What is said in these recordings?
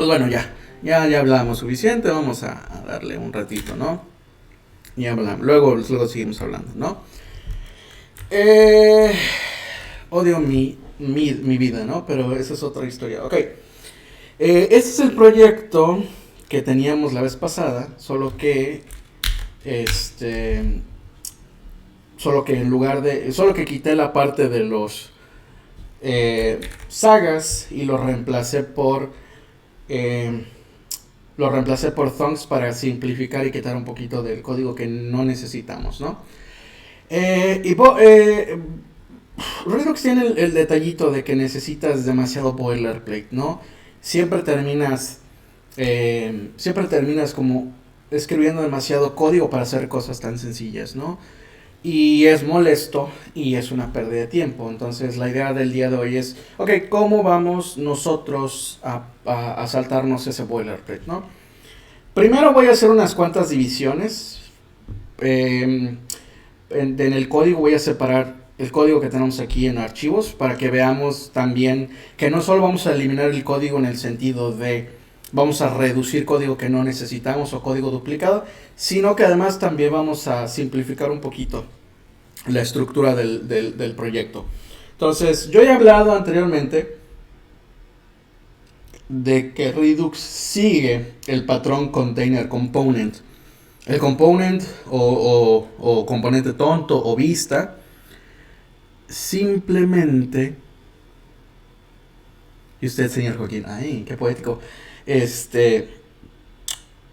Pues bueno, ya hablamos suficiente, vamos a darle un ratito, ¿no? Ya hablamos, luego seguimos hablando, ¿no? Eh, Odio mi vida, ¿no? Pero esa es otra historia. Ok. Este es el proyecto que teníamos la vez pasada, este, solo que quité la parte de los sagas y eh, lo reemplacé por thongs para simplificar y quitar un poquito del código que no necesitamos, ¿no? Eh, y bo- eh, Redux tiene el detallito de que necesitas demasiado boilerplate, ¿no? Siempre terminas, siempre terminas como escribiendo demasiado código para hacer cosas tan sencillas, ¿no? Y es molesto y es una pérdida de tiempo. Entonces la idea del día de hoy es, ok, ¿cómo vamos nosotros a saltarnos ese boilerplate, ¿no? Primero voy a hacer unas cuantas divisiones. Eh, en el código voy a separar el código que tenemos aquí en archivos para que veamos también que no solo vamos a eliminar el código en el sentido de vamos a reducir código que no necesitamos o código duplicado, sino que además también vamos a simplificar un poquito la estructura del proyecto. Entonces, yo he hablado anteriormente de que Redux sigue el patrón container component. El component o componente tonto o vista simplemente, y usted señor Joaquín, ay, qué poético, este,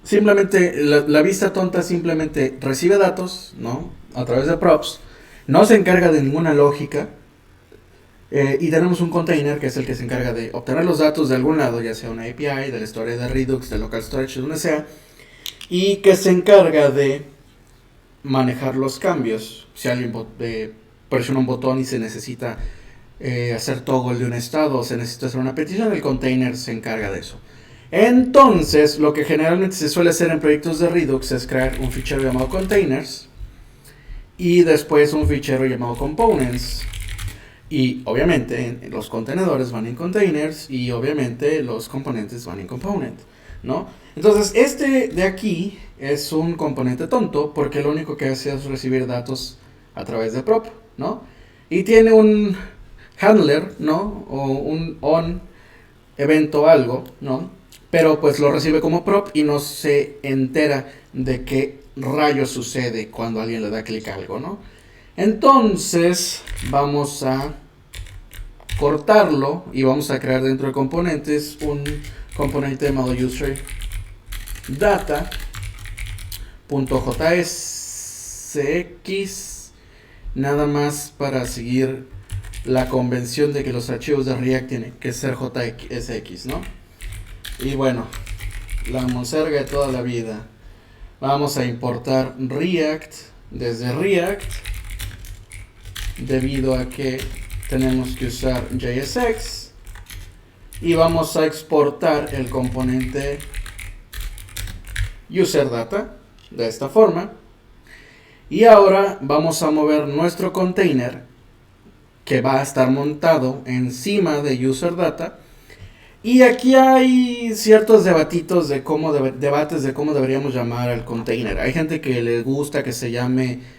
simplemente la vista tonta simplemente recibe datos, ¿no? A través de props, no se encarga de ninguna lógica, y tenemos un container que es el que se encarga de obtener los datos de algún lado, ya sea una API, de la historia de Redux, de local storage, de donde sea, y que se encarga de manejar los cambios. Si alguien presiona un botón y se necesita hacer toggle de un estado o se necesita hacer una petición, el container se encarga de eso. Entonces, lo que generalmente se suele hacer en proyectos de Redux es crear un fichero llamado containers y después un fichero llamado components. Y obviamente los contenedores van en containers y obviamente los componentes van en component, ¿no? Entonces este de aquí es un componente tonto porque lo único que hace es recibir datos a través de prop, ¿no? Y tiene un handler, ¿no? O un on evento algo, ¿no? Pero pues lo recibe como prop y no se entera de qué rayos sucede cuando alguien le da clic a algo, ¿no? Entonces vamos a cortarlo y vamos a crear dentro de componentes un componente llamado user data.jsx, nada más para seguir la convención de que los archivos de React tienen que ser JSX, ¿no? Y bueno, la monserga de toda la vida. Vamos a importar React desde React, debido a que tenemos que usar JSX, y vamos a exportar el componente userData de esta forma. Y ahora vamos a mover nuestro container que va a estar montado encima de userData. Y aquí hay ciertos debates de cómo deberíamos llamar al container. Hay gente que le gusta que se llame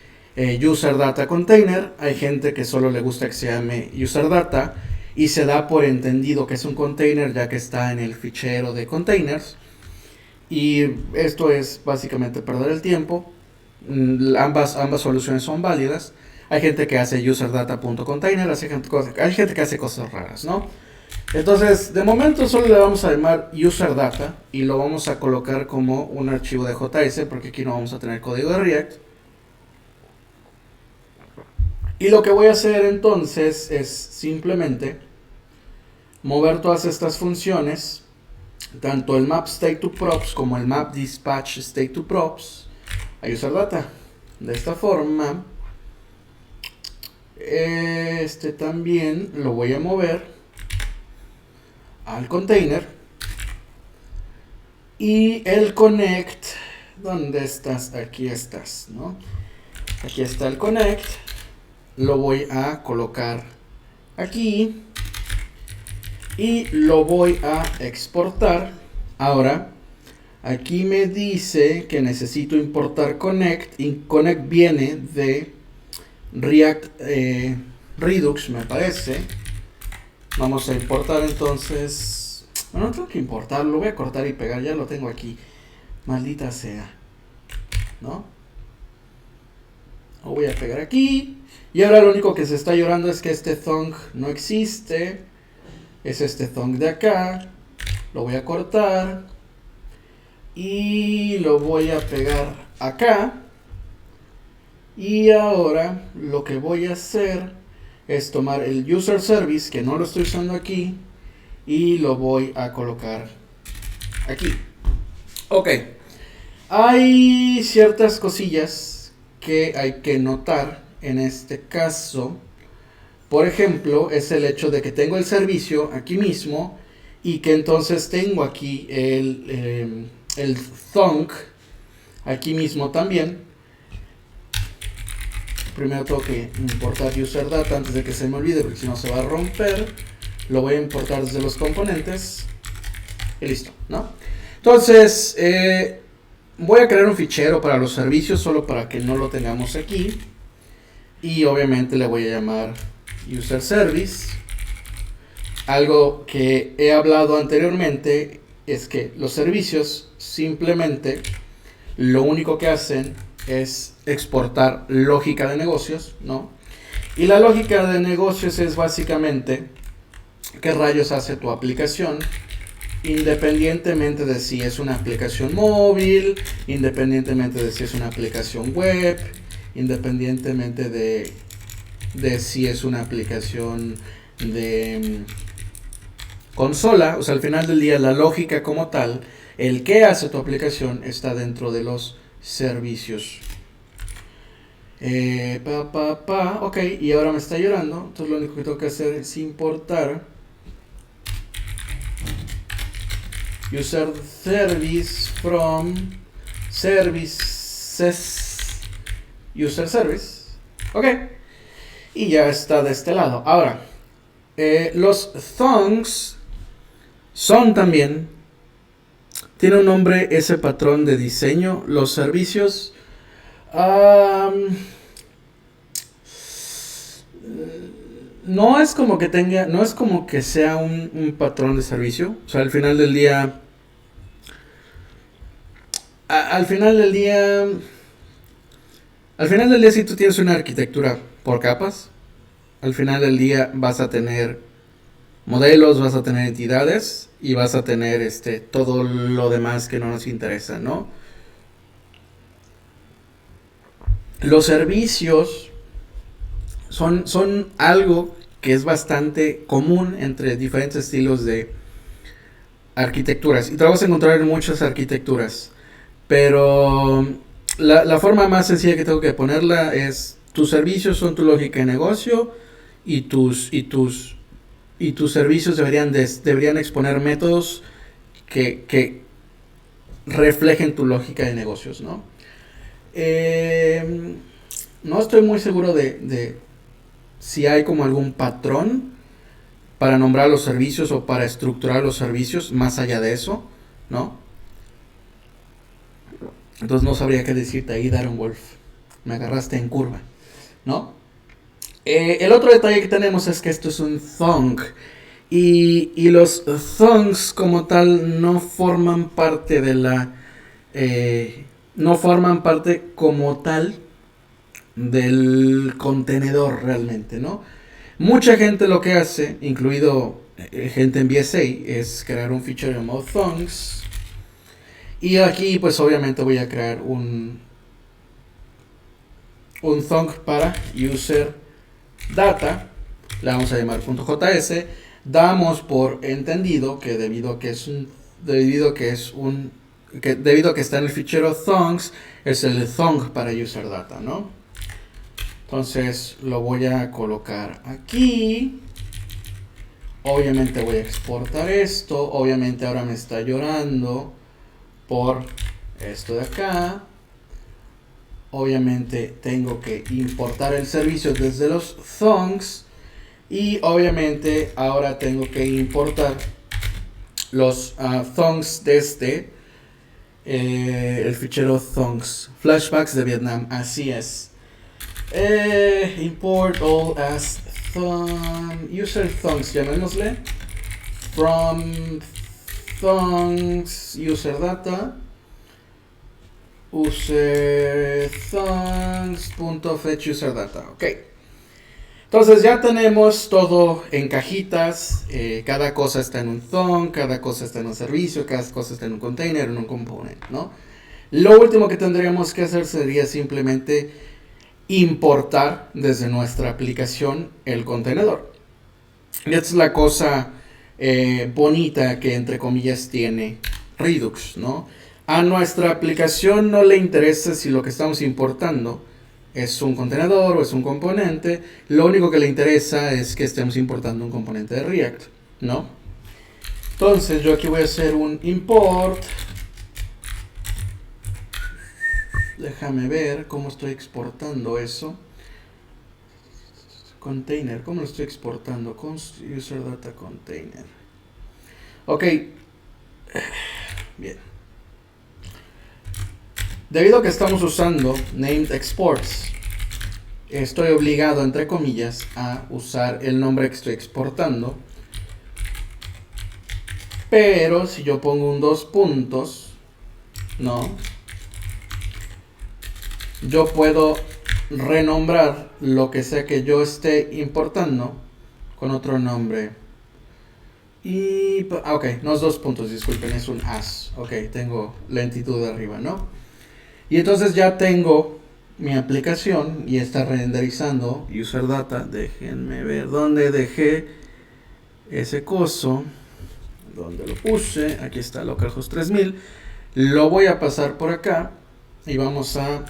user data container, hay gente que solo le gusta que se llame user data y se da por entendido que es un container ya que está en el fichero de containers, y esto es básicamente perder el tiempo. Ambas soluciones son válidas. Hay gente que hace userdata.container, hay gente que hace cosas raras, ¿no? Entonces, de momento solo le vamos a llamar userdata y lo vamos a colocar como un archivo de JS porque aquí no vamos a tener código de React. Y lo que voy a hacer entonces es simplemente mover todas estas funciones, tanto el map state to props como el map dispatch state to props, a userdata. De esta forma, este también lo voy a mover al container. Y el connect, ¿dónde estás? Aquí estás, ¿no? Aquí está el connect. Lo voy a colocar aquí y lo voy a exportar Ahora, aquí me dice que necesito importar Connect, y Connect viene de React Redux, me parece. Vamos a importar entonces. Bueno, no tengo que importarlo, voy a cortar y pegar, ya lo tengo aquí. Maldita sea, ¿no? Lo voy a pegar aquí. Y ahora lo único que se está llorando es que este thong no existe. Es este thong de acá. Lo voy a cortar. Y lo voy a pegar acá. Y ahora lo que voy a hacer es tomar el user service, que no lo estoy usando aquí, y lo voy a colocar aquí. Ok. Hay ciertas cosillas que hay que notar en este caso. Por ejemplo, es el hecho de que tengo el servicio aquí mismo y que entonces tengo aquí el thunk aquí mismo también. Primero tengo que importar user data antes de que se me olvide, porque si no se va a romper. Lo voy a importar desde los componentes y listo, ¿no? Entonces, voy a crear un fichero para los servicios solo para que no lo tengamos aquí. Y obviamente le voy a llamar user service. Algo que he hablado anteriormente es que los servicios simplemente lo único que hacen es exportar lógica de negocios, ¿no? Y la lógica de negocios es básicamente qué rayos hace tu aplicación, independientemente de si es una aplicación móvil, independientemente de si es una aplicación web, independientemente de si es una aplicación de consola. O sea, al final del día la lógica como tal, el que hace tu aplicación está dentro de los servicios. Ok, y ahora me está llorando. Entonces lo único que tengo que hacer es importar user service from services user service. Ok, y ya está de este lado. Ahora, los thongs son también, tiene un nombre ese patrón de diseño. Los servicios no es como que tenga, no es como que sea un patrón de servicio. O sea, al final del día, al final del día, si tú tienes una arquitectura por capas, al final del día vas a tener modelos, vas a tener entidades y vas a tener todo lo demás que no nos interesa, ¿no? Los servicios son algo que es bastante común entre diferentes estilos de arquitecturas. Y te vas a encontrar en muchas arquitecturas. Pero la forma más sencilla que tengo que ponerla es: tus servicios son tu lógica de negocio y tus servicios deberían exponer métodos que reflejen tu lógica de negocios, ¿no? No estoy muy seguro de si hay como algún patrón para nombrar los servicios o para estructurar los servicios más allá de eso, ¿no? Entonces no sabría qué decirte ahí, Darren Wolf. Me agarraste en curva, ¿no? El otro detalle que tenemos es que esto es un thong. Y los thongs como tal no forman parte de la... no forman parte como tal del contenedor realmente, ¿no? Mucha gente lo que hace, incluido gente en BSA, es crear un fichero llamado thongs. Y aquí pues obviamente voy a crear un thong para user data. Le vamos a llamar .js. Damos por entendido que debido a que está en el fichero thongs, es el thong para user data, ¿no? Entonces lo voy a colocar aquí. Obviamente voy a exportar esto. Obviamente ahora me está llorando por esto de acá. Obviamente tengo que importar el servicio desde los thongs. Y obviamente ahora tengo que importar los thongs desde el fichero thongs. Flashbacks de Vietnam, así es. Import all as user thongs, llamémosle. From thongs user data. User thongs.fetch user data. Ok. Entonces ya tenemos todo en cajitas. Cada cosa está en un thong, cada cosa está en un servicio, cada cosa está en un container, en un component, ¿no? Lo último que tendríamos que hacer sería simplemente importar desde nuestra aplicación el contenedor. Y esta es la cosa bonita que entre comillas tiene Redux, ¿no? A nuestra aplicación no le interesa si lo que estamos importando es un contenedor o es un componente. Lo único que le interesa es que estemos importando un componente de React, ¿no? Entonces yo aquí voy a hacer un import. Déjame ver cómo estoy exportando eso. Container, ¿cómo lo estoy exportando? Const user data container. Ok. Bien. Debido a que estamos usando named exports, estoy obligado, entre comillas, a usar el nombre que estoy exportando. Pero si yo pongo un 2 puntos, no, yo puedo renombrar lo que sea que yo esté importando con otro nombre. Y, ok, no es 2 puntos, disculpen, es un as. Ok, tengo lentitud de arriba, ¿no? Y entonces ya tengo mi aplicación y está renderizando user data. Déjenme ver dónde dejé ese coso, dónde lo puse. Aquí está localhost 3000. Lo voy a pasar por acá y vamos a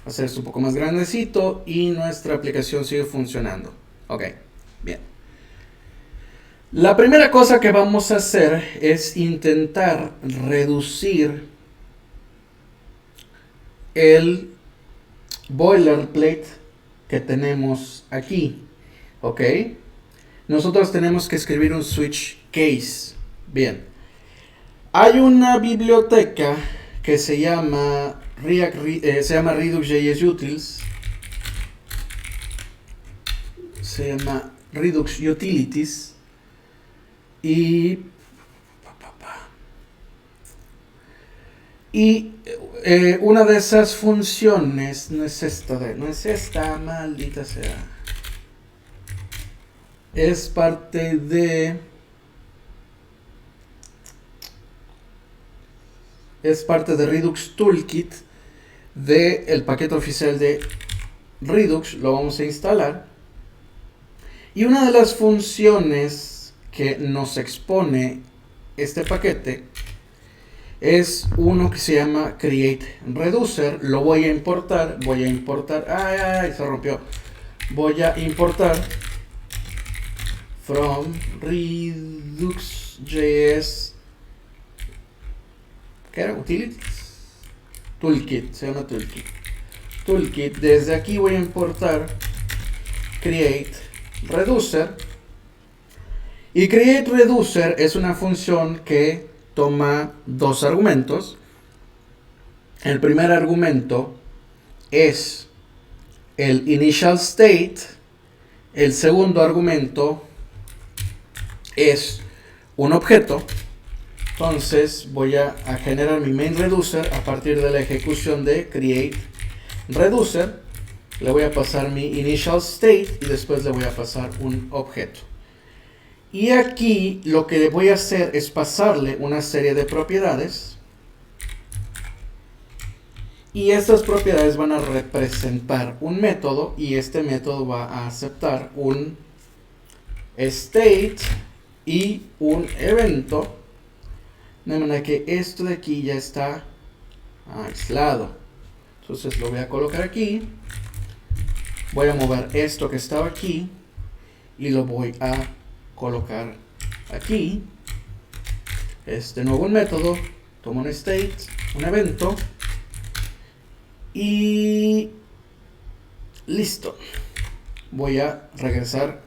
hacer esto un poco más grandecito y nuestra aplicación sigue funcionando. Ok, bien. La primera cosa que vamos a hacer es intentar reducir el boilerplate que tenemos aquí, ok. Nosotros tenemos que escribir un switch case. Bien, hay una biblioteca que se llama Redux.js Utils, se llama Redux Utilities y una de esas funciones, no es esta, maldita sea. Es parte de Redux Toolkit, del paquete oficial de Redux. Lo vamos a instalar. Y una de las funciones que nos expone este paquete es uno que se llama create reducer. Lo voy a importar. Ay, se rompió. Voy a importar from Redux.js. ¿Qué era? Utilities. Toolkit. Se llama Toolkit. Desde aquí voy a importar create reducer. Y create reducer es una función que toma dos argumentos. El primer argumento es el initial state. El segundo argumento es un objeto. Entonces voy a generar mi main reducer a partir de la ejecución de create reducer. Le voy a pasar mi initial state y después le voy a pasar un objeto. Y aquí lo que voy a hacer es pasarle una serie de propiedades. Y estas propiedades van a representar un método. Y este método va a aceptar un state y un evento. De manera que esto de aquí ya está aislado. Entonces lo voy a colocar aquí. Voy a mover esto que estaba aquí. Y lo voy a colocar aquí. De nuevo un método, tomo un state, un evento y listo. Voy a regresar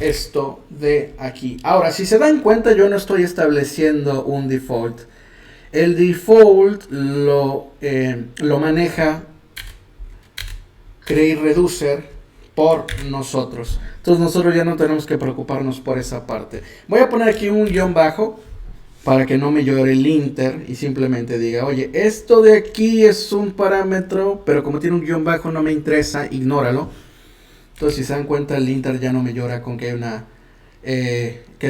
esto de aquí. Ahora, si se dan cuenta, yo no estoy estableciendo un default. El default lo maneja Create Reducer por nosotros. Entonces nosotros ya no tenemos que preocuparnos por esa parte. Voy a poner aquí un guión bajo para que no me llore el linter y simplemente diga, oye, esto de aquí es un parámetro, pero como tiene un guión bajo no me interesa, ignóralo. Entonces si se dan cuenta, el linter ya no me llora con que hay una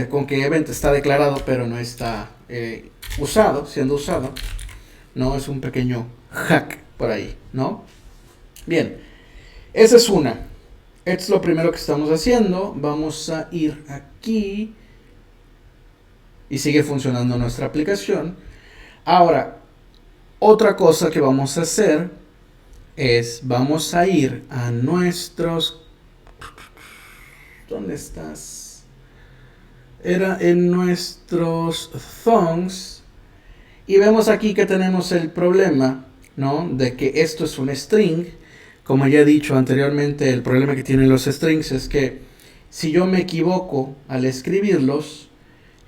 con que event está declarado pero no está siendo usado. No, es un pequeño hack por ahí, ¿no? Bien, esa es una. Esto es lo primero que estamos haciendo. Vamos a ir aquí y sigue funcionando nuestra aplicación. Ahora, otra cosa que vamos a hacer es, vamos a ir a nuestros... ¿Dónde estás? Era en nuestros thongs. Y vemos aquí que tenemos el problema, ¿no? De que esto es un string. Como ya he dicho anteriormente, el problema que tienen los strings es que si yo me equivoco al escribirlos,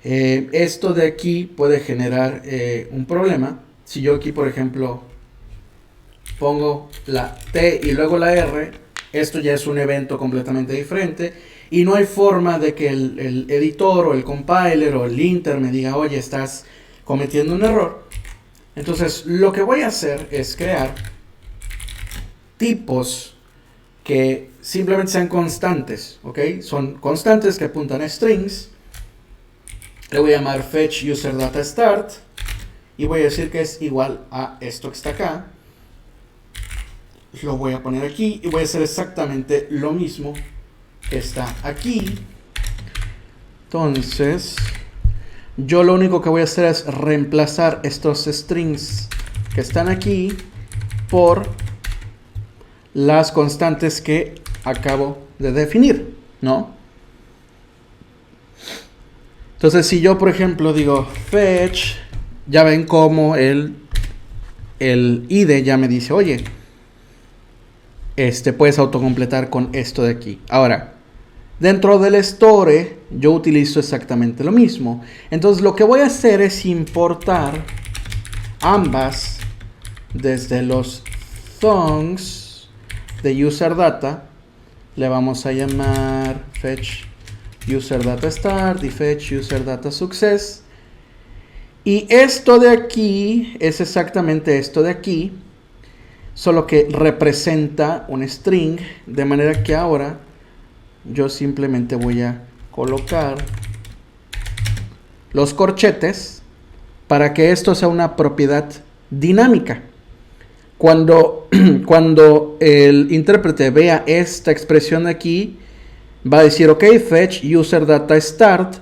esto de aquí puede generar un problema. Si yo aquí, por ejemplo, pongo la T y luego la R, esto ya es un evento completamente diferente y no hay forma de que el editor o el compiler o el linter me diga, oye, estás cometiendo un error. Entonces, lo que voy a hacer es crear tipos que simplemente sean constantes, ¿ok? Son constantes que apuntan a strings. Le voy a llamar fetch user data start y voy a decir que es igual a esto que está acá. Lo voy a poner aquí y voy a hacer exactamente lo mismo que está aquí. Entonces, yo lo único que voy a hacer es reemplazar estos strings que están aquí por las constantes que acabo de definir, ¿no? Entonces, si yo, por ejemplo, digo fetch, ya ven cómo el IDE ya me dice, oye, puedes autocompletar con esto de aquí. Ahora, dentro del store, yo utilizo exactamente lo mismo. Entonces, lo que voy a hacer es importar ambas desde los thongs de user data. Le vamos a llamar fetch user data start y fetch user data success. Y esto de aquí es exactamente esto de aquí, solo que representa un string, de manera que ahora yo simplemente voy a colocar los corchetes para que esto sea una propiedad dinámica. Cuando el intérprete vea esta expresión de aquí, va a decir, ok, fetch user data start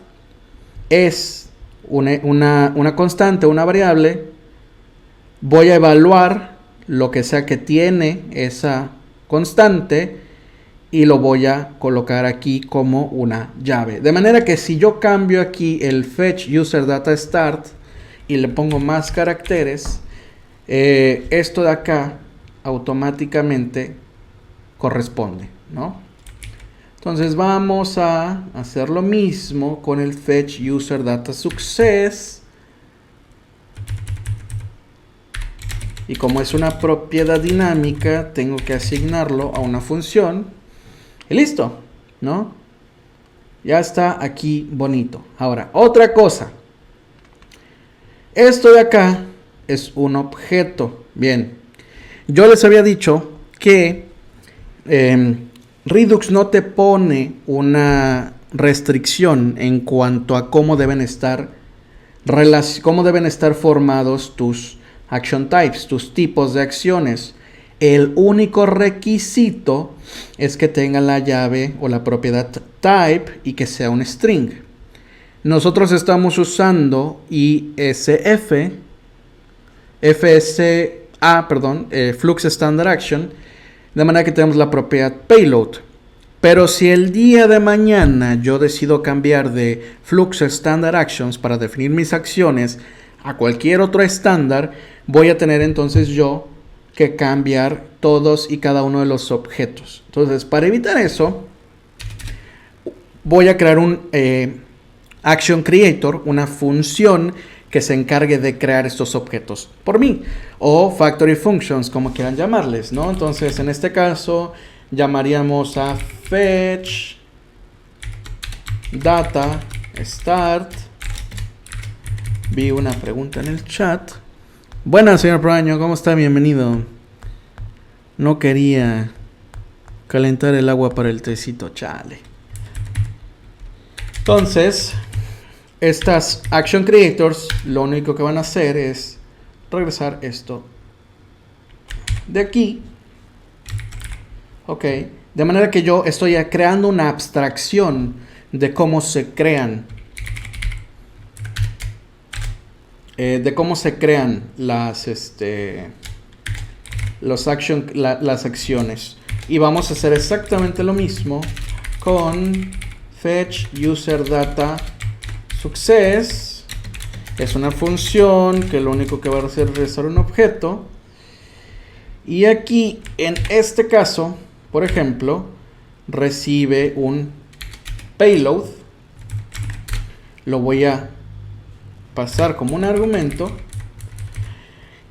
es una constante, una variable. Voy a evaluar lo que sea que tiene esa constante y lo voy a colocar aquí como una llave. De manera que si yo cambio aquí el fetch user data start y le pongo más caracteres, esto de acá automáticamente corresponde, ¿no? Entonces vamos a hacer lo mismo con el fetch user data success. Y como es una propiedad dinámica, tengo que asignarlo a una función. Y listo, ¿no? Ya está aquí bonito. Ahora, otra cosa. Esto de acá es un objeto. Bien, yo les había dicho que Redux no te pone una restricción en cuanto a cómo deben estar formados tus action types, tus tipos de acciones. El único requisito es que tenga la llave o la propiedad type y que sea un string. Nosotros estamos usando Flux Standard Action, de manera que tenemos la propiedad payload. Pero si el día de mañana yo decido cambiar de Flux Standard Actions para definir mis acciones a cualquier otro estándar, voy a tener entonces yo que cambiar todos y cada uno de los objetos. Entonces, para evitar eso, voy a crear un Action Creator, una función que se encargue de crear estos objetos por mí, o Factory Functions, como quieran llamarles, ¿no? Entonces, en este caso, llamaríamos a Fetch Data Start. Vi una pregunta en el chat. Buenas, señor Proaño, ¿cómo está? Bienvenido. No quería calentar el agua para el tecito, chale. Entonces, estas Action Creators, lo único que van a hacer es regresar esto de aquí. Ok, de manera que yo estoy creando una abstracción de cómo se crean. Las acciones. Y vamos a hacer exactamente lo mismo con Fetch User Data Success. Es una función que lo único que va a hacer es regresar un objeto. Y aquí, en este caso, por ejemplo, recibe un payload. Lo voy a pasar como un argumento.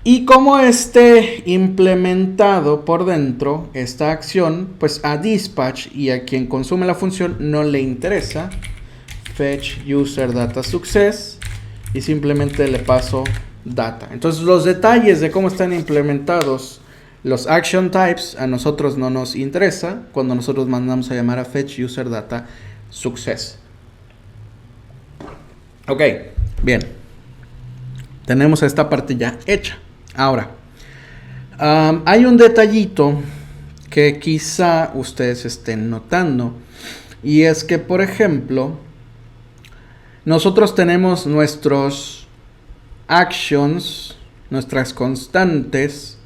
Y como esté implementado por dentro esta acción, pues a dispatch y a quien consume la función no le interesa. Fetch User Data Success. Y simplemente le paso data. Entonces los detalles de cómo están implementados los action types a nosotros no nos interesa cuando nosotros mandamos a llamar a Fetch User Data Success. Ok, bien. Tenemos esta parte ya hecha. Ahora, hay un detallito que quizá ustedes estén notando. Y es que, por ejemplo, nosotros tenemos nuestros actions, nuestras constantes,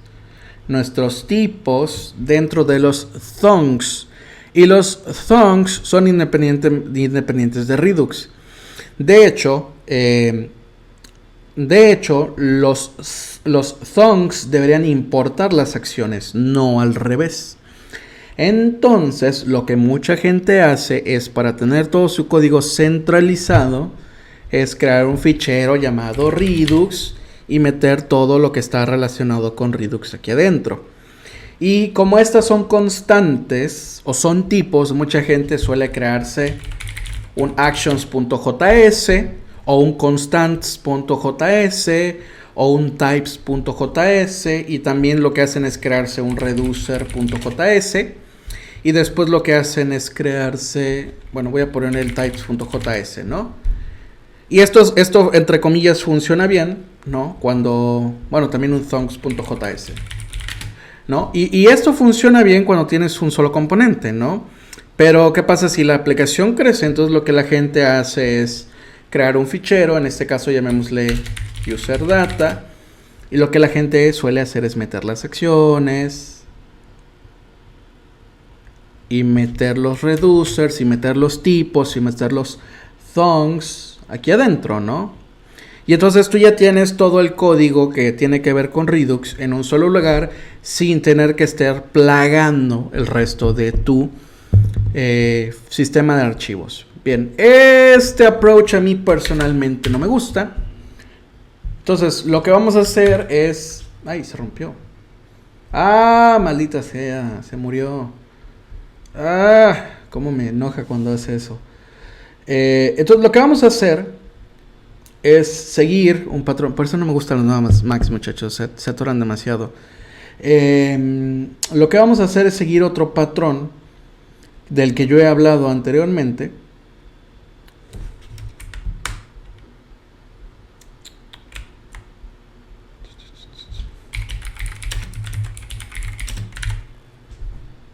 nuestros tipos dentro de los thongs. Y los thongs son independientes de Redux. De hecho, los thongs deberían importar las acciones, no al revés. Entonces, lo que mucha gente hace es, para tener todo su código centralizado, es crear un fichero llamado Redux y meter todo lo que está relacionado con Redux aquí adentro. Y como estas son constantes o son tipos, mucha gente suele crearse un actions.js o un constants.js o un types.js, y también lo que hacen es crearse un reducer.js, y después lo que hacen es crearse, bueno, voy a poner el types.js, ¿no? Y esto entre comillas funciona bien, ¿no? Cuando, bueno, también un thongs.js, ¿no? Y esto funciona bien cuando tienes un solo componente, ¿no? Pero ¿qué pasa si la aplicación crece? Entonces lo que la gente hace es crear un fichero, en este caso llamémosle user data, y lo que la gente suele hacer es meter las acciones y meter los reducers y meter los tipos y meter los thongs aquí adentro, ¿no? Y entonces tú ya tienes todo el código que tiene que ver con Redux en un solo lugar sin tener que estar plagando el resto de tu sistema de archivos. Bien, este approach a mí personalmente no me gusta. Entonces lo que vamos a hacer es... ¡Ay, se rompió! ¡Ah, maldita sea! Se murió. ¡Ah! Cómo me enoja cuando hace eso. Entonces lo que vamos a hacer es seguir un patrón. Por eso no me gustan los nuevos Macs, muchachos. Se atoran demasiado. Lo que vamos a hacer es seguir otro patrón del que yo he hablado anteriormente.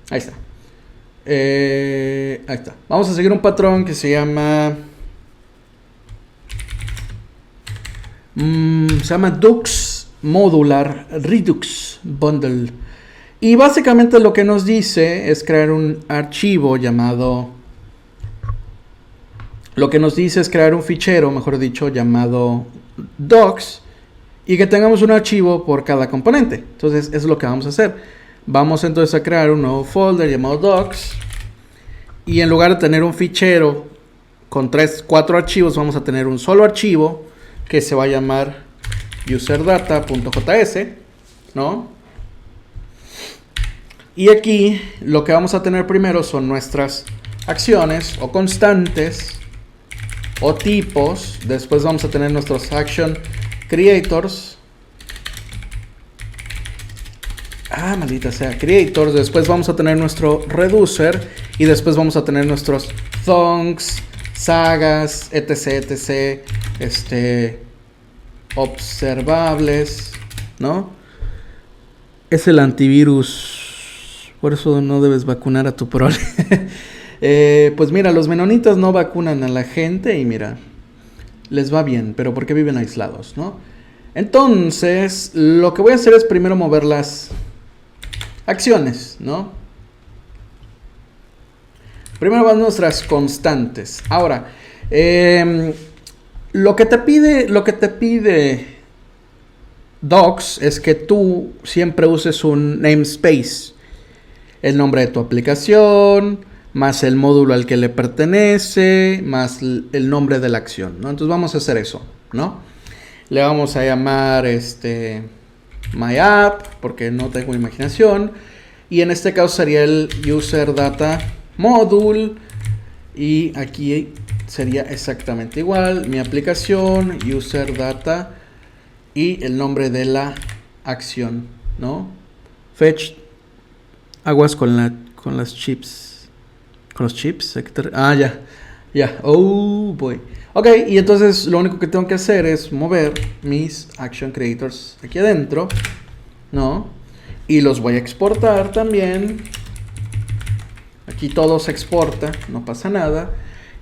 Ahí está. Ahí está. Vamos a seguir un patrón que se llama Dux Modular Redux Bundle. Y básicamente lo que nos dice es crear un archivo llamado... Lo que nos dice es crear un fichero, mejor dicho, llamado docs, y que tengamos un archivo por cada componente. Entonces, eso es lo que vamos a hacer. Vamos entonces a crear un nuevo folder llamado docs. Y en lugar de tener un fichero con 4 archivos, vamos a tener un solo archivo que se va a llamar userdata.js, ¿no? Y aquí lo que vamos a tener primero son nuestras acciones o constantes o tipos. Después vamos a tener nuestros action creators. Maldita sea, creators. Después vamos a tener nuestro reducer. Y después vamos a tener nuestros thongs, sagas, etc, observables, ¿no? Es el antivirus. Por eso no debes vacunar a tu prole. Pues mira, los menonitas no vacunan a la gente y mira, les va bien, pero porque viven aislados, ¿no? Entonces, lo que voy a hacer es primero mover las acciones, ¿no? Primero van nuestras constantes. Ahora, lo que te pide Docs es que tú siempre uses un namespace. El nombre de tu aplicación, más el módulo al que le pertenece, más el nombre de la acción, ¿no? Entonces vamos a hacer eso, ¿no? Le vamos a llamar my app, porque no tengo imaginación. Y en este caso sería el user data module. Y aquí sería exactamente igual. Mi aplicación, user data y el nombre de la acción, ¿no? Fetch. Aguas con las chips. ¿Con los chips? Ya. Oh, boy. Ok, y entonces lo único que tengo que hacer es mover mis action creators aquí adentro, ¿no? Y los voy a exportar también. Aquí todo se exporta, no pasa nada.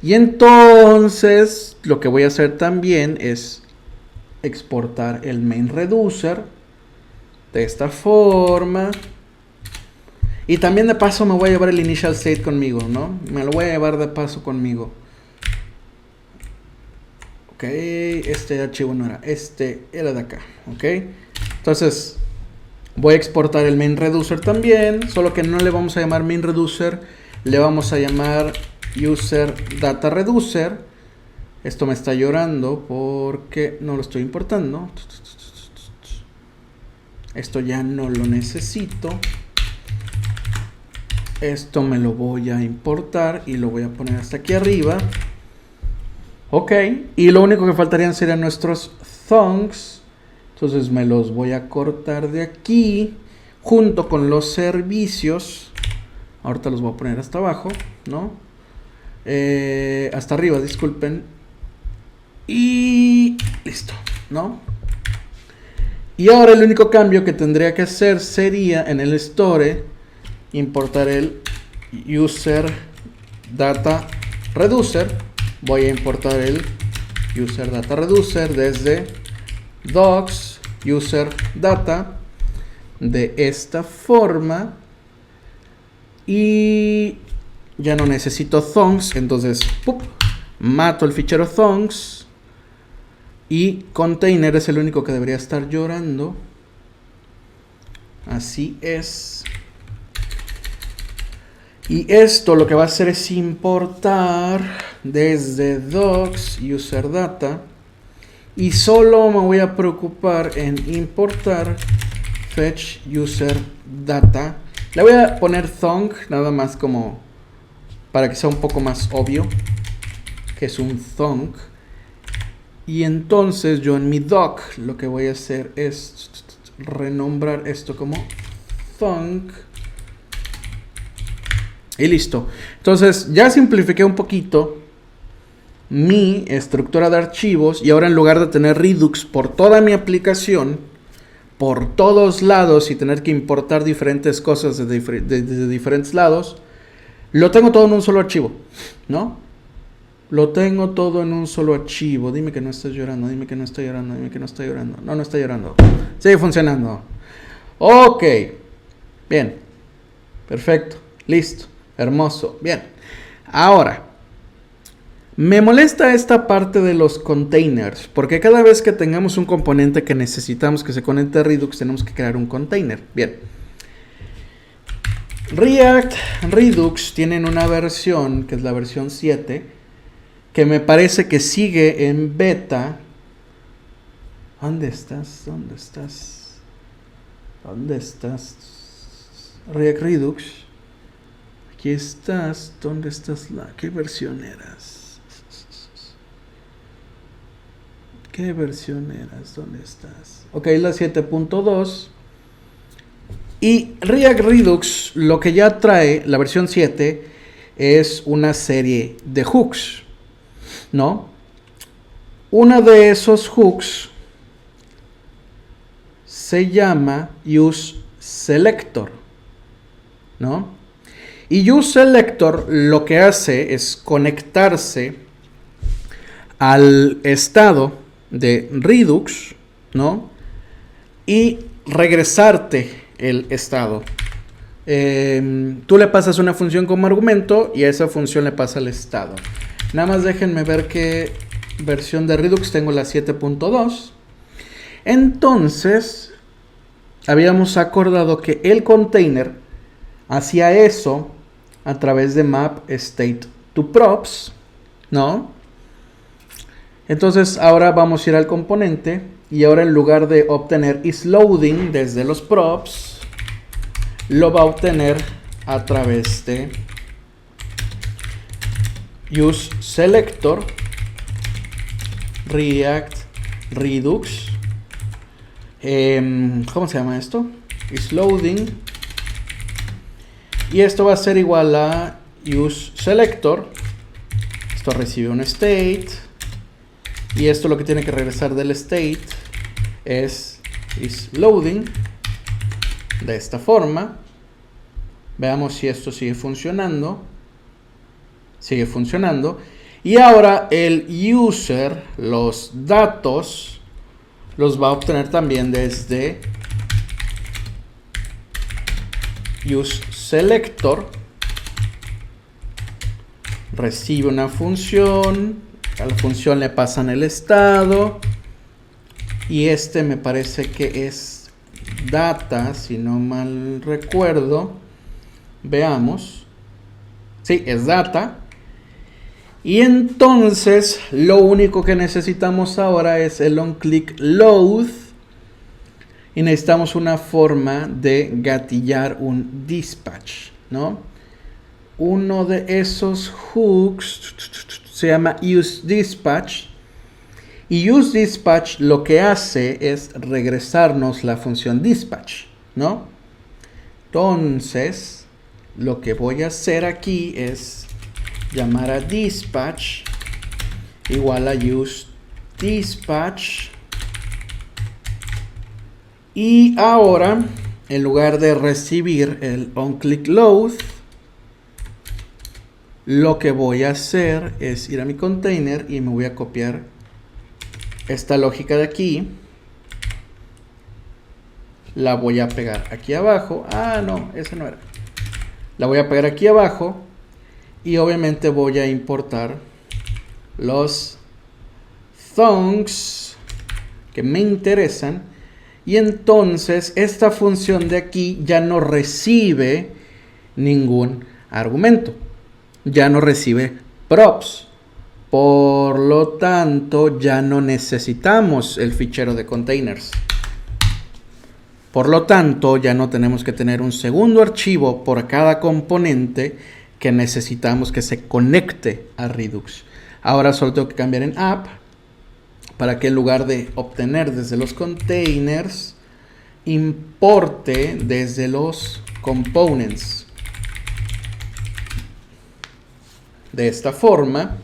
Y entonces lo que voy a hacer también es exportar el main reducer de esta forma. Y también de paso me voy a llevar el initial state conmigo, ¿no? Me lo voy a llevar de paso conmigo. Ok, este archivo no era, este era de acá, ok. Entonces, voy a exportar el main reducer también, solo que no le vamos a llamar main reducer, le vamos a llamar user data reducer. Esto me está llorando porque no lo estoy importando. Esto ya no lo necesito. Esto me lo voy a importar y lo voy a poner hasta aquí arriba. Ok, y lo único que faltarían serían nuestros thongs. Entonces me los voy a cortar de aquí junto con los servicios. Ahorita los voy a poner hasta abajo, ¿no? Hasta arriba, disculpen. Y listo, ¿no? Y ahora el único cambio que tendría que hacer sería en el store importar el user data reducer. Voy a importar el user data reducer desde docs user data de esta forma. Y ya no necesito thongs, entonces mato el fichero thongs. Y container es el único que debería estar llorando. Así es. Y esto lo que va a hacer es importar desde docs user data. Y solo me voy a preocupar en importar fetch user data. Le voy a poner thong nada más como para que sea un poco más obvio que es un thong. Y entonces yo en mi doc lo que voy a hacer es renombrar esto como thong. Y listo. Entonces ya simplifiqué un poquito mi estructura de archivos. Y ahora en lugar de tener Redux por toda mi aplicación, por todos lados y tener que importar diferentes cosas desde diferentes lados, lo tengo todo en un solo archivo, ¿no? Lo tengo todo en un solo archivo. Dime que no estás llorando, dime que no estoy llorando, dime que no estoy llorando. No, no está llorando. Sigue funcionando. Ok. Bien. Perfecto. Listo. Hermoso. Bien. Ahora, me molesta esta parte de los containers, porque cada vez que tengamos un componente que necesitamos que se conecte a Redux, tenemos que crear un container. Bien. React Redux tienen una versión, que es la versión 7, que me parece que sigue en beta. ¿Dónde estás? ¿Dónde estás? ¿Dónde estás? React Redux. Aquí estás. ¿Dónde estás? ¿Qué versión eras? ¿Qué versión eras? ¿Dónde estás? Ok, la 7.2. Y React Redux, lo que ya trae la versión 7, es una serie de hooks, ¿no? Una de esos hooks se llama useSelector, ¿no? Y useSelector lo que hace es conectarse al estado de Redux, ¿no? Y regresarte el estado. Tú le pasas una función como argumento y a esa función le pasa el estado. Nada más déjenme ver qué versión de Redux tengo, la 7.2. Entonces, habíamos acordado que el container hacía eso a través de map state to props, ¿no? Entonces, ahora vamos a ir al componente y ahora en lugar de obtener isLoading desde los props, lo va a obtener a través de useSelector React Redux. ¿Cómo se llama esto? isLoading. Y esto va a ser igual a useSelector. Esto recibe un state. Y esto lo que tiene que regresar del state es isLoading. De esta forma. Veamos si esto sigue funcionando. Sigue funcionando. Y ahora el user, los datos, los va a obtener también desde useSelector. Recibe una función. A la función le pasan el estado. Y este me parece que es data, si no mal recuerdo. Veamos. Sí, es data. Y entonces lo único que necesitamos ahora es el onClick load. Y necesitamos una forma de gatillar un dispatch, ¿no? Uno de esos hooks se llama useDispatch. Y useDispatch lo que hace es regresarnos la función dispatch, ¿no? Entonces, lo que voy a hacer aquí es llamar a dispatch igual a useDispatch. Y ahora, en lugar de recibir el onClick load, lo que voy a hacer es ir a mi container y me voy a copiar esta lógica de aquí. La voy a pegar aquí abajo. Ah, no, esa no era. La voy a pegar aquí abajo. Y obviamente voy a importar los thongs que me interesan. Y entonces esta función de aquí ya no recibe ningún argumento. Ya no recibe props. Por lo tanto, ya no necesitamos el fichero de containers. Por lo tanto, ya no tenemos que tener un segundo archivo por cada componente que necesitamos que se conecte a Redux. Ahora solo tengo que cambiar en app para que en lugar de obtener desde los containers, importe desde los components. De esta forma.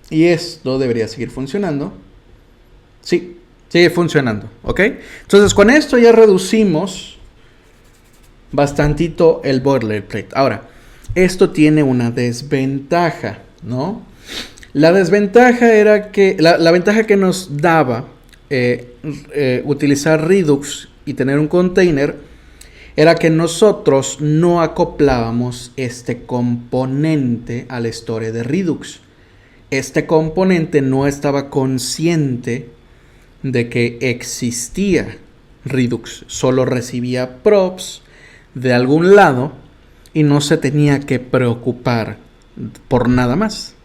Y esto debería seguir funcionando. Sí, sigue funcionando, ¿ok? Entonces con esto ya reducimos bastantito el boilerplate. Ahora, esto tiene una desventaja, ¿no? La desventaja era que, la ventaja que nos daba utilizar Redux y tener un container era que nosotros no acoplábamos este componente al store de Redux. Este componente no estaba consciente de que existía, Redux. Solo recibía props de algún lado y no se tenía que preocupar por nada más.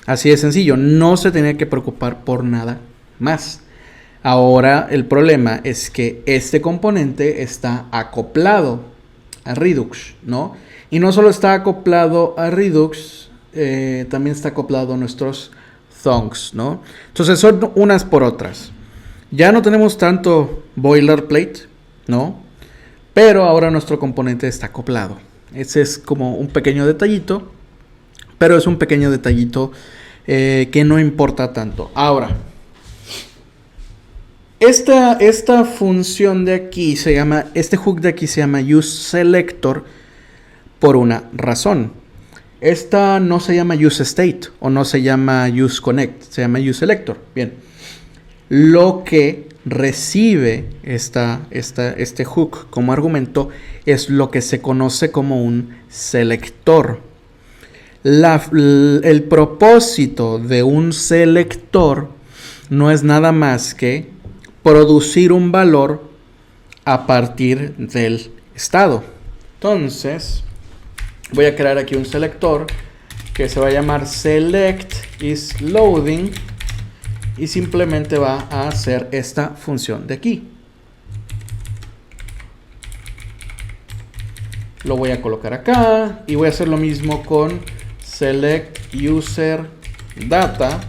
Así de sencillo, no se tenía que preocupar por nada más. Ahora el problema es que este componente está acoplado a Redux, ¿no? Y no solo está acoplado a Redux, también está acoplado a nuestros thongs, ¿no? Entonces son unas por otras. Ya no tenemos tanto boilerplate, ¿no? Pero ahora nuestro componente está acoplado. Ese es como un pequeño detallito, pero es un pequeño detallito que no importa tanto. Ahora, esta función de aquí se llama, este hook de aquí se llama useSelector por una razón. Esta no se llama useState o no se llama useConnect, se llama useSelector. Bien, lo que recibe este hook como argumento es lo que se conoce como un selector. El propósito de un selector no es nada más que producir un valor a partir del estado. Entonces, voy a crear aquí un selector que se va a llamar selectIsLoading y simplemente va a hacer esta función de aquí. Lo voy a colocar acá y voy a hacer lo mismo con selectUserData.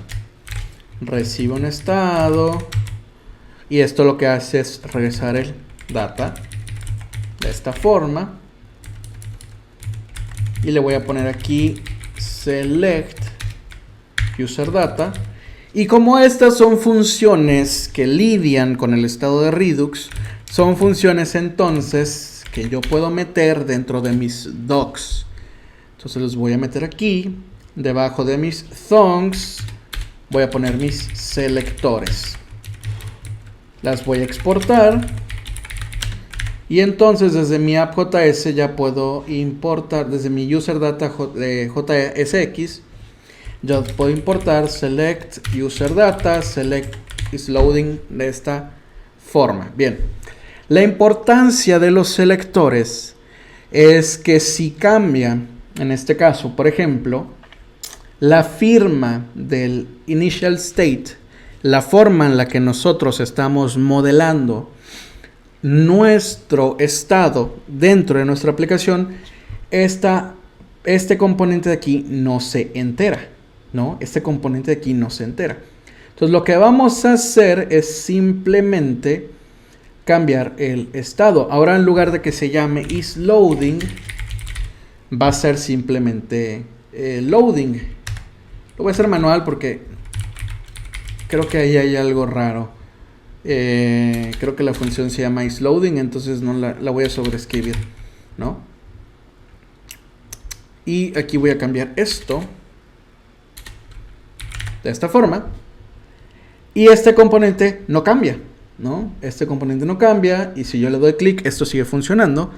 Recibe un estado y esto lo que hace es regresar el data de esta forma. Y le voy a poner aquí selectUserData. Y como estas son funciones que lidian con el estado de Redux, son funciones entonces que yo puedo meter dentro de mis docs. Entonces los voy a meter aquí, debajo de mis thongs, voy a poner mis selectores. Las voy a exportar. Y entonces desde mi app.js ya puedo importar, desde mi userdata JSX, ya puedo importar selectUserData, selectIsLoading de esta forma. Bien, la importancia de los selectores es que si cambia, en este caso, por ejemplo, la firma del initial state, la forma en la que nosotros estamos modelando nuestro estado dentro de nuestra aplicación, este componente de aquí no se entera, ¿no? Este componente de aquí no se entera. Entonces lo que vamos a hacer es simplemente cambiar el estado. Ahora en lugar de que se llame isLoading, va a ser simplemente loading. Lo voy a hacer manual porque creo que ahí hay algo raro. Creo que la función se llama isLoading, entonces no la voy a sobreescribir, ¿no? Y aquí voy a cambiar esto de esta forma. Y este componente no cambia, ¿no? Este componente no cambia. Y si yo le doy clic, esto sigue funcionando.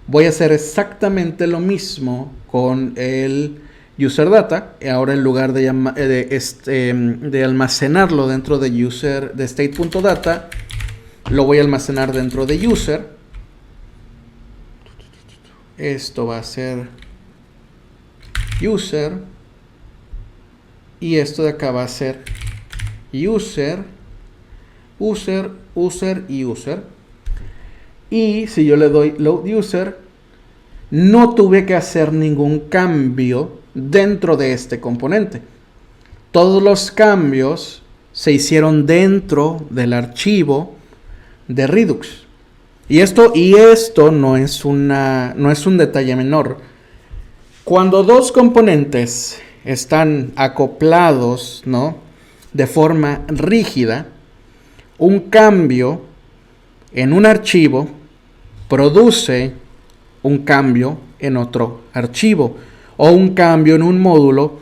Voy a hacer exactamente lo mismo con el UserData. Ahora en lugar de almacenarlo dentro de state.data, lo voy a almacenar dentro de user. Esto va a ser user. Y esto de acá va a ser user, y user. Y si yo le doy load user, no tuve que hacer ningún cambio dentro de este componente. Todos los cambios se hicieron dentro del archivo de Redux. Y esto no es un detalle menor. Cuando dos componentes están acoplados, ¿no?, de forma rígida, un cambio en un archivo produce un cambio en otro archivo, o un cambio en un módulo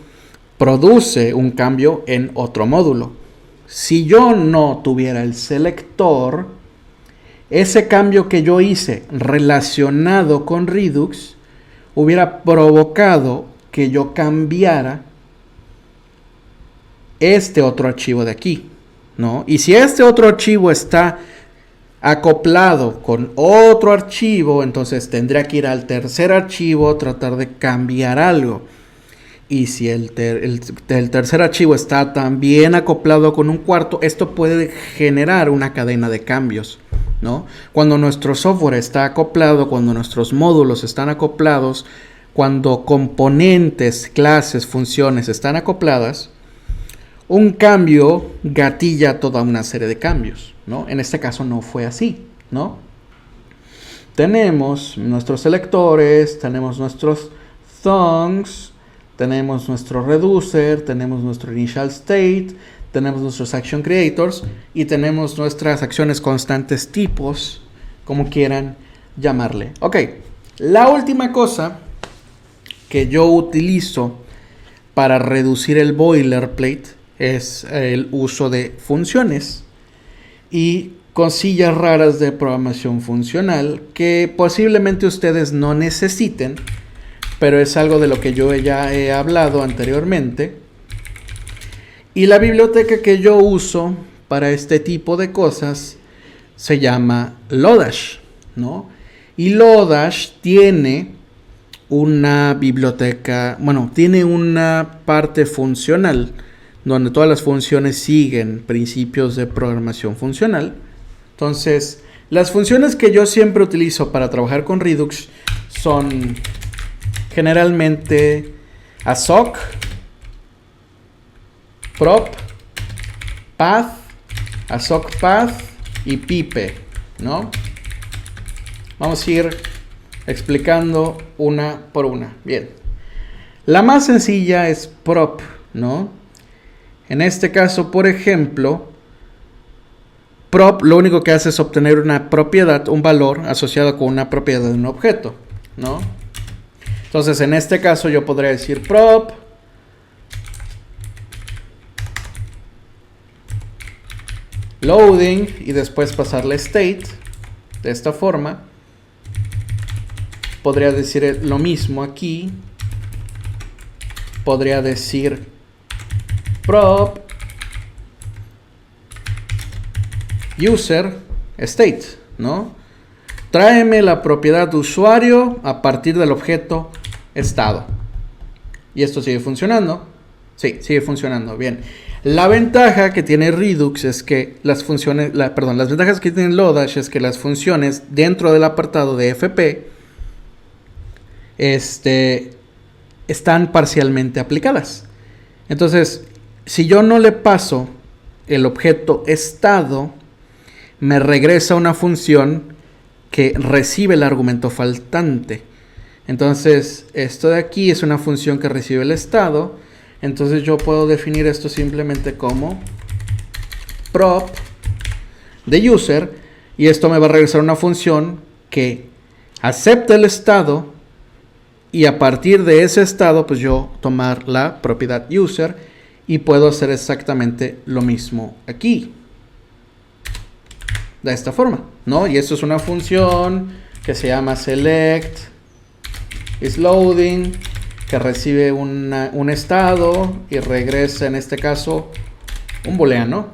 produce un cambio en otro módulo. Si yo no tuviera el selector, ese cambio que yo hice relacionado con Redux hubiera provocado que yo cambiara este otro archivo de aquí, ¿no? Y si este otro archivo está acoplado con otro archivo, entonces tendría que ir al tercer archivo, tratar de cambiar algo. Y si el tercer archivo está también acoplado con un cuarto, esto puede generar una cadena de cambios, ¿no? Cuando nuestro software está acoplado, cuando nuestros módulos están acoplados, cuando componentes, clases, funciones están acopladas, un cambio gatilla toda una serie de cambios, ¿no? En este caso no fue así, ¿no? Tenemos nuestros selectores, tenemos nuestros thongs, tenemos nuestro reducer, tenemos nuestro initial state, tenemos nuestros action creators y tenemos nuestras acciones constantes tipos, como quieran llamarle. Ok, la última cosa que yo utilizo para reducir el boilerplate es el uso de funciones y cosillas raras de programación funcional que posiblemente ustedes no necesiten, pero es algo de lo que yo ya he hablado anteriormente. Y la biblioteca que yo uso para este tipo de cosas se llama Lodash, ¿no? Y Lodash tiene una biblioteca, bueno, tiene una parte funcional donde todas las funciones siguen principios de programación funcional. Entonces, las funciones que yo siempre utilizo para trabajar con Redux son generalmente assoc, prop, path, assoc path y pipe, ¿no? Vamos a ir explicando una por una. Bien. La más sencilla es prop, ¿no? En este caso, por ejemplo, prop lo único que hace es obtener una propiedad, un valor asociado con una propiedad de un objeto, ¿no? Entonces, en este caso yo podría decir prop loading y después pasarle state de esta forma. Podría decir lo mismo aquí. Podría decir prop user state, ¿no? Tráeme la propiedad de usuario a partir del objeto estado. Y esto sigue funcionando. Sí, sigue funcionando. Bien. La ventaja que tiene Redux es que las funciones, las ventajas que tiene Lodash es que las funciones dentro del apartado de FP están parcialmente aplicadas. Entonces, si yo no le paso el objeto estado, me regresa una función que recibe el argumento faltante. Entonces, esto de aquí es una función que recibe el estado. Entonces yo puedo definir esto simplemente como prop de user. Y esto me va a regresar una función que acepta el estado. Y a partir de ese estado, pues yo tomar la propiedad user. Y puedo hacer exactamente lo mismo aquí. De esta forma, ¿no? Y esto es una función que se llama select is loading, que recibe un estado y regresa en este caso un booleano,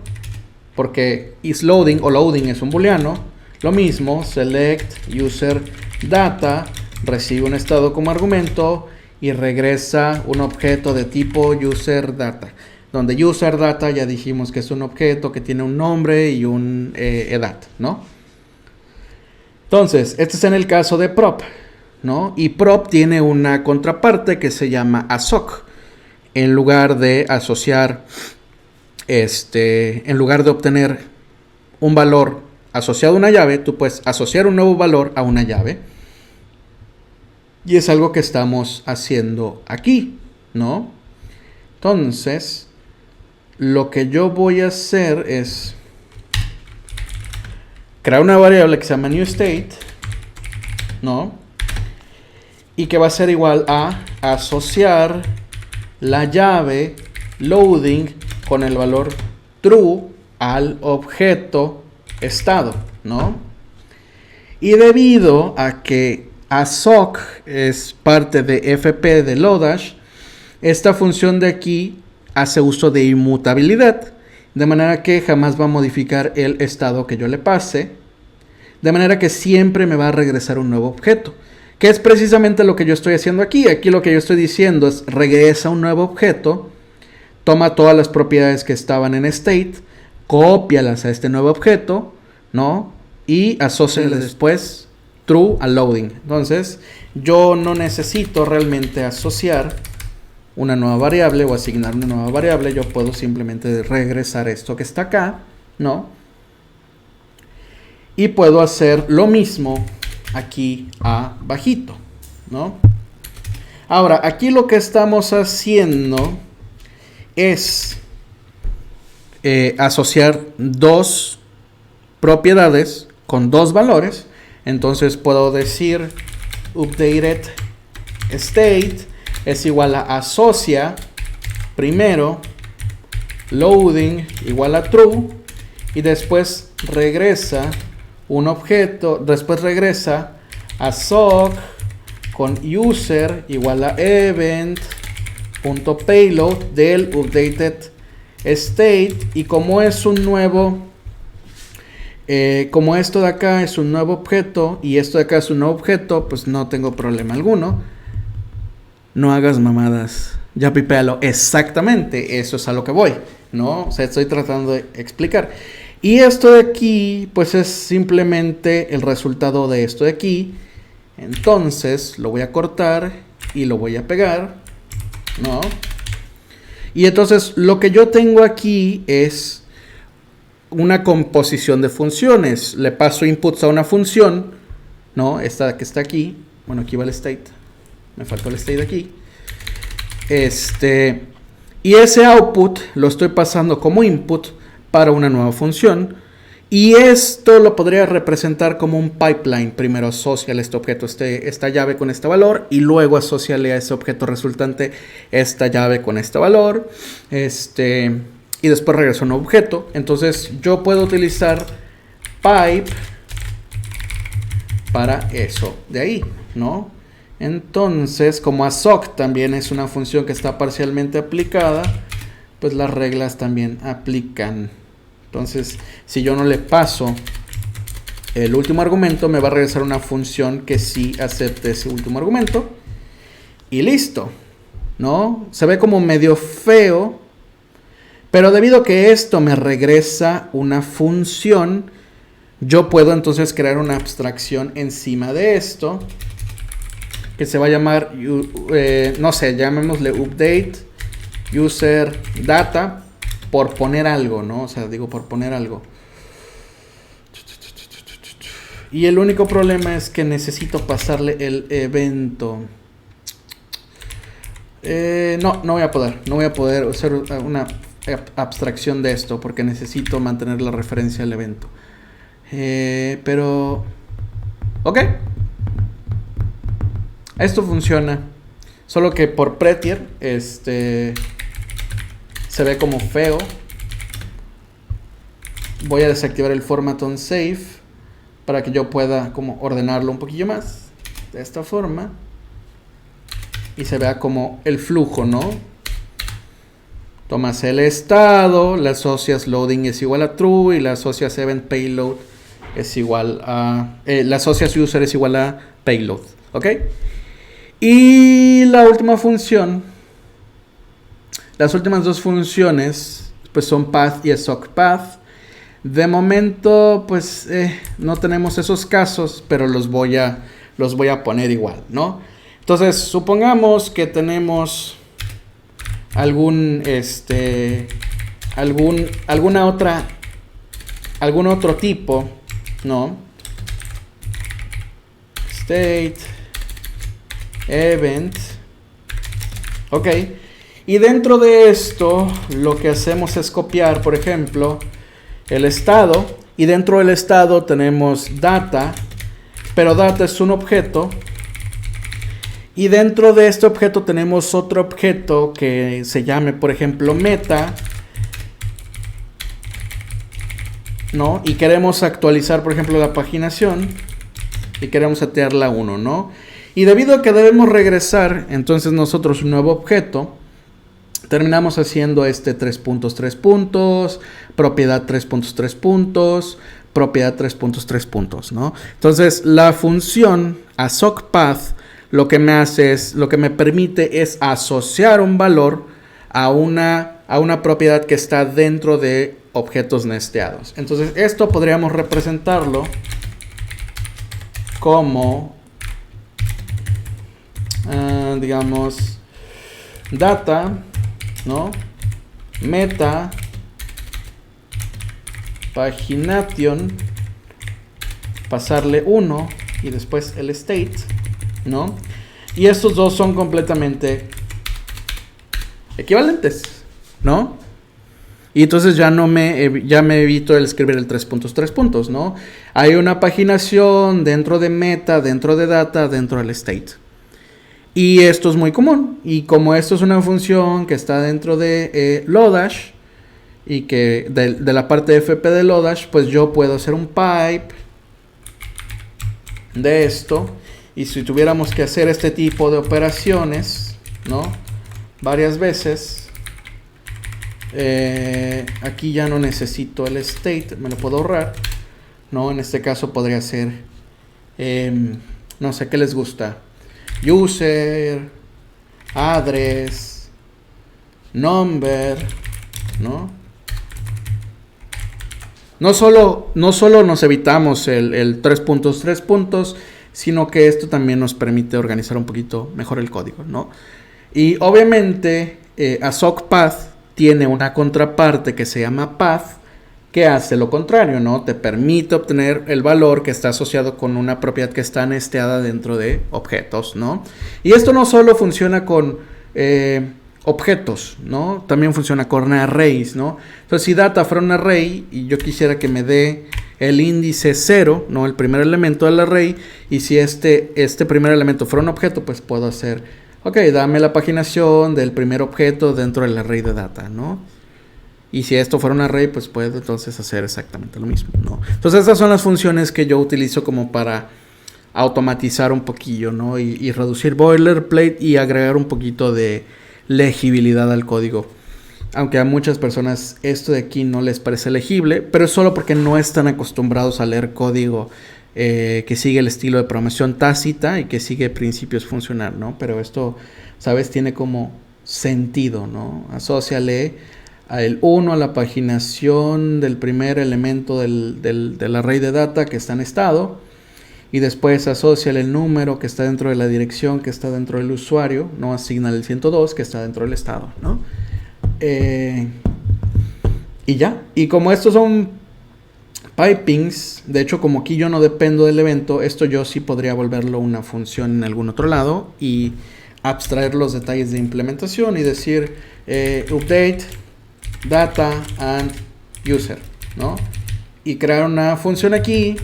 porque is loading o loading es un booleano. Lo mismo, select user data, recibe un estado como argumento y regresa un objeto de tipo user data, donde user data ya dijimos que es un objeto que tiene un nombre y un edad, ¿no? Entonces, este es en el caso de prop, ¿no? Y prop tiene una contraparte que se llama assoc. En lugar de asociar, en lugar de obtener un valor asociado a una llave, tú puedes asociar un nuevo valor a una llave. Y es algo que estamos haciendo aquí, ¿no? Entonces, lo que yo voy a hacer es crear una variable que se llama newState, ¿no? Y que va a ser igual a asociar la llave loading con el valor true al objeto estado, ¿no? Y debido a que assoc es parte de FP de Lodash, esta función de aquí hace uso de inmutabilidad, de manera que jamás va a modificar el estado que yo le pase, de manera que siempre me va a regresar un nuevo objeto, que es precisamente lo que yo estoy haciendo aquí. Aquí lo que yo estoy diciendo es regresa un nuevo objeto, toma todas las propiedades que estaban en state, cópialas a este nuevo objeto, ¿no? Y asócialas después true al loading. Entonces, yo no necesito realmente asociar una nueva variable o asignar una nueva variable. Yo puedo simplemente regresar esto que está acá, ¿no? Y puedo hacer lo mismo aquí abajito, ¿no? Ahora, aquí lo que estamos haciendo es asociar dos propiedades con dos valores. Entonces puedo decir updated state es igual a asocia primero loading igual a true y después regresa un objeto, después regresa assoc con user igual a event.payload del updated state. Y como es un nuevo como esto de acá es un nuevo objeto y esto de acá es un nuevo objeto, pues no tengo problema alguno. No hagas mamadas, ya pipéalo. Exactamente, eso es a lo que voy, ¿no? O sea, estoy tratando de explicar. Y esto de aquí, pues es simplemente el resultado de esto de aquí. Entonces, lo voy a cortar y lo voy a pegar, ¿no? Y entonces, lo que yo tengo aquí es una composición de funciones. Le paso inputs a una función, ¿no? Esta que está aquí. Bueno, aquí va el state. Me faltó el state aquí. Y ese output lo estoy pasando como input para una nueva función. Y esto lo podría representar como un pipeline. Primero asociale este objeto, esta llave con este valor. Y luego asociale a ese objeto resultante esta llave con este valor. Y después regreso a un objeto. Entonces yo puedo utilizar pipe para eso de ahí, ¿no? Entonces, como assoc también es una función que está parcialmente aplicada, pues las reglas también aplican. Entonces, si yo no le paso el último argumento, me va a regresar una función que sí acepte ese último argumento. Y listo, ¿no? Se ve como medio feo, pero debido a que esto me regresa una función, yo puedo entonces crear una abstracción encima de esto que se va a llamar, no sé, llamémosle update user data, por poner algo, ¿no? O sea, digo por poner algo. Y el único problema es que necesito pasarle el evento. No voy a poder. No voy a poder hacer una abstracción de esto porque necesito mantener la referencia al evento. Pero... ok. Esto funciona. Solo que por Prettier, se ve como feo. Voy a desactivar el format on save para que yo pueda como ordenarlo un poquillo más. De esta forma. Y se vea como el flujo, ¿no? Tomas el estado, le asocias loading es igual a true y le asocias event payload es igual a... le asocias user es igual a payload, ¿ok? Y la última función, las últimas dos funciones, pues son path y assoc path. De momento, pues no tenemos esos casos, pero los voy a poner igual, ¿no? Entonces, supongamos que tenemos algún otro tipo, ¿no? State event. Ok. Y dentro de esto, lo que hacemos es copiar, por ejemplo, el estado. Y dentro del estado tenemos data. Pero data es un objeto. Y dentro de este objeto tenemos otro objeto que se llame, por ejemplo, meta, ¿no? Y queremos actualizar, por ejemplo, la paginación. Y queremos setearla a 1, ¿no? Y debido a que debemos regresar, entonces nosotros un nuevo objeto, terminamos haciendo este 3 puntos, 3 puntos, propiedad 3 puntos, 3 puntos, propiedad 3 puntos, 3 puntos, ¿no? Entonces, la función ASOCPath lo que me hace es, lo que me permite es asociar un valor a una propiedad que está dentro de objetos nesteados. Entonces, esto podríamos representarlo como, digamos, data, ¿no? Meta pagination, pasarle 1 y después el state, ¿no? Y estos dos son completamente equivalentes, ¿no? Y entonces ya me evito el escribir el 3 puntos, 3 puntos, ¿no? Hay una paginación dentro de meta, dentro de data, dentro del state. Y esto es muy común. Y como esto es una función que está dentro de Lodash, y que de la parte de FP de Lodash, pues yo puedo hacer un pipe de esto. Y si tuviéramos que hacer este tipo de operaciones, ¿no? Varias veces, aquí ya no necesito el state, me lo puedo ahorrar, ¿no? En este caso podría ser, no sé, ¿qué les gusta? User, address, number, ¿no? No solo nos evitamos el 3 puntos, 3 puntos, sino que esto también nos permite organizar un poquito mejor el código, ¿no? Y obviamente ASOCPath tiene una contraparte que se llama path, que hace lo contrario, ¿no? Te permite obtener el valor que está asociado con una propiedad que está nesteada dentro de objetos, ¿no? Y esto no solo funciona con objetos, ¿no? También funciona con arrays, ¿no? Entonces, si data fuera un array y yo quisiera que me dé el índice 0, ¿no? El primer elemento del array, y si este primer elemento fuera un objeto, pues puedo hacer, ok, dame la paginación del primer objeto dentro del array de data, ¿no? Y si esto fuera un array, pues puedo entonces hacer exactamente lo mismo, ¿no? Entonces, estas son las funciones que yo utilizo como para automatizar un poquillo, ¿no? Y reducir boilerplate y agregar un poquito de legibilidad al código. Aunque a muchas personas esto de aquí no les parece legible, pero es solo porque no están acostumbrados a leer código que sigue el estilo de programación tácita y que sigue principios funcional, ¿no? Pero esto, ¿sabes? Tiene como sentido, ¿no? Asóciale el 1 a la paginación del primer elemento del array de data que está en estado, y después asóciale el número que está dentro de la dirección que está dentro del usuario, no asigna el 102 que está dentro del estado, ¿no? Y ya. Y como estos son pipings, de hecho, como aquí yo no dependo del evento, esto yo sí podría volverlo una función en algún otro lado y abstraer los detalles de implementación y decir update data and user, ¿no? Y crear una función aquí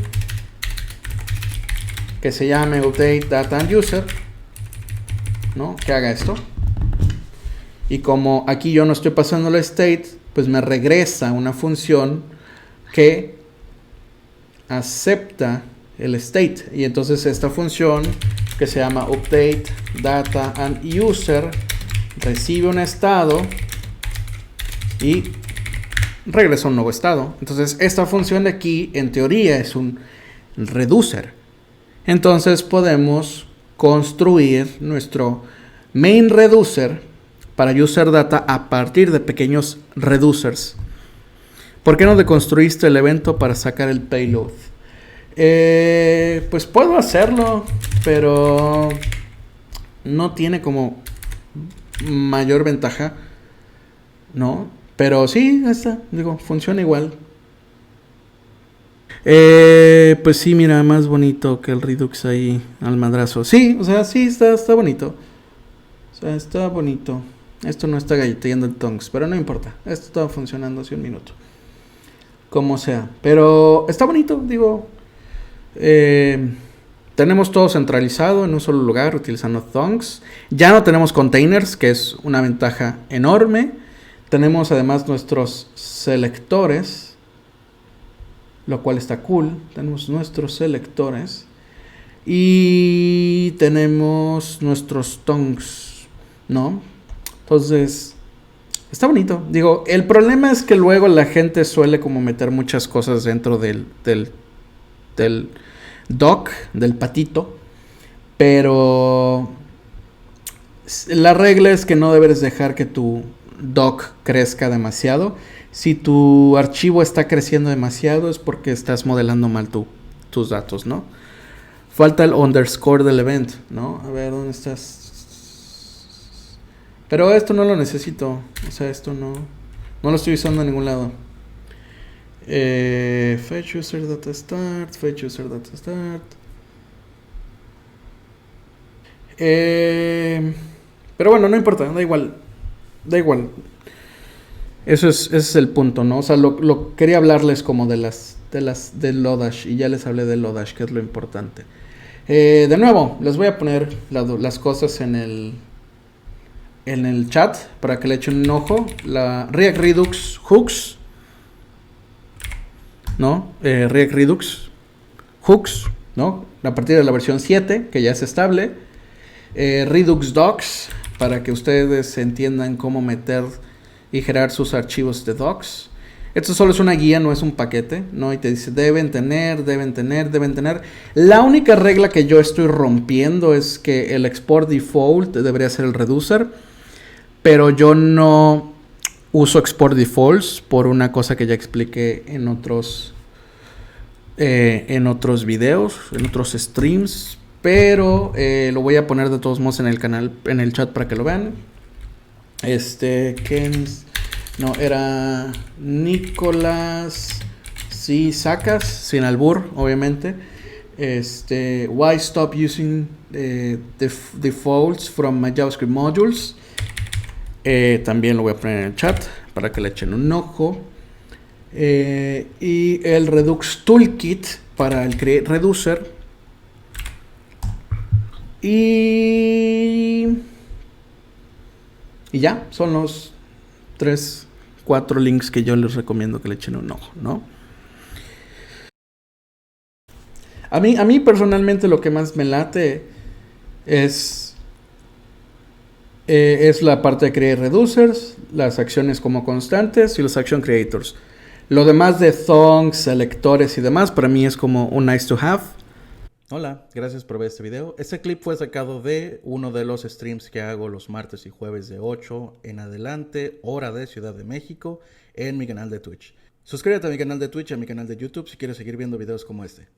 que se llame update data and user, ¿no? Que haga esto. Y como aquí yo no estoy pasando el state, pues me regresa una función que acepta el state. Y entonces esta función que se llama update data and user recibe un estado y regresa un nuevo estado. Entonces esta función de aquí en teoría es un reducer. Entonces podemos construir nuestro main reducer para user data a partir de pequeños reducers. ¿Por qué no deconstruiste el evento para sacar el payload? Pues puedo hacerlo, pero no tiene como mayor ventaja, ¿no? Pero sí, digo, funciona igual. Pues sí, mira, más bonito que el Redux ahí al madrazo. Sí, o sea, sí, está bonito. O sea, está bonito. Esto no está galleteando el tongs, pero no importa. Esto está funcionando hace un minuto. Como sea. Pero está bonito, digo. Tenemos todo centralizado en un solo lugar utilizando thongs. Ya no tenemos containers, que es una ventaja enorme. Tenemos además nuestros selectores, lo cual está cool. Tenemos nuestros selectores y tenemos nuestros tongs, ¿no? Entonces Está bonito. Digo, el problema es que luego la gente suele como meter muchas cosas dentro del dock, del patito. Pero la regla es que no debes dejar que tu dock crezca demasiado. Si tu archivo está creciendo demasiado es porque estás modelando mal tus datos, ¿no? Falta el underscore del event, ¿no? A ver, ¿dónde estás? Pero esto no lo necesito. O sea, esto no lo estoy usando en ningún lado. Fetch user data start. Fetch user data start. Pero bueno, no importa, da igual. Da igual. Ese es el punto, ¿no? O sea, lo quería hablarles como del Lodash. Y ya les hablé del Lodash, que es lo importante. De nuevo, les voy a poner las cosas en el chat para que le echen un ojo. La React Redux Hooks, ¿no? React Redux Hooks, ¿no? A partir de la versión 7, que ya es estable. Redux Docs, para que ustedes entiendan cómo meter y generar sus archivos de docs. Esto solo es una guía, no es un paquete, ¿no? Y te dice, deben tener. La única regla que yo estoy rompiendo es que el export default debería ser el reducer. Pero yo no uso export defaults por una cosa que ya expliqué en otros videos, en otros streams. Pero lo voy a poner de todos modos en el canal, en el chat para que lo vean. No, era Nicolás sí, Sacas, sin albur, obviamente. Why stop using defaults from my JavaScript modules? También lo voy a poner en el chat para que le echen un ojo. Y el Redux Toolkit para el Create Reducer. Y ya, son los 4 links que yo les recomiendo que le echen un ojo, ¿no? A mí personalmente lo que más me late es la parte de Create Reducers, las acciones como constantes y los Action Creators. Lo demás de thongs, selectores y demás, para mí es como un nice to have. Hola, gracias por ver este video. Este clip fue sacado de uno de los streams que hago los martes y jueves de 8 en adelante, hora de Ciudad de México, en mi canal de Twitch. Suscríbete a mi canal de Twitch y a mi canal de YouTube si quieres seguir viendo videos como este.